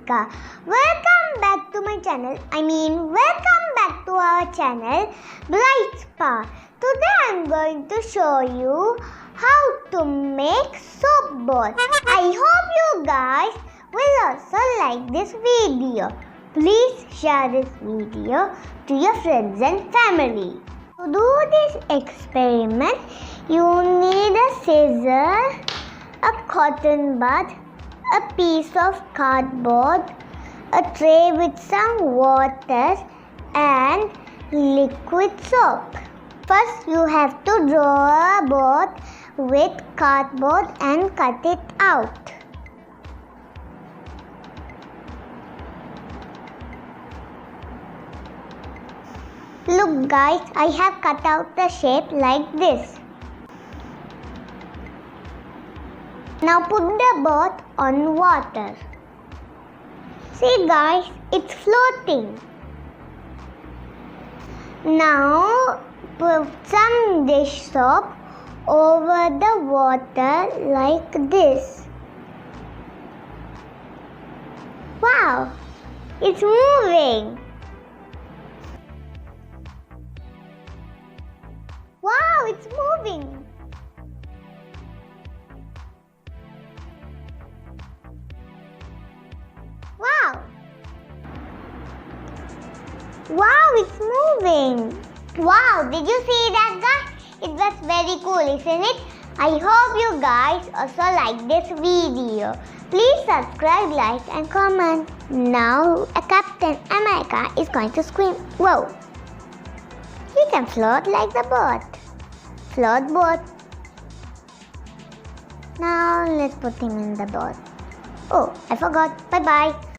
America. Welcome back to my channel. Welcome back to our channel, Bright Spark. Today I'm going to show you how to make soap balls. I hope you guys will also like this video. Please share this video to your friends and family. To do this experiment, you need a scissor, a cotton bud, a piece of cardboard, a tray with some water and liquid soap. First you have to draw a boat with cardboard and cut it out. Look guys, I have cut out the shape like this. Now put the boat on water. See guys, it's floating. Now put some dish soap over the water like this. Wow, it's moving. Wow, it's moving. Wow. Wow, it's moving. Wow, did you see that guys? It was very cool, isn't it? I hope you guys also like this video. Please subscribe, like and comment. Now, Captain America is going to scream, whoa. He can float like the boat. Float boat. Now let's put him in the boat. Oh, I forgot. Bye bye.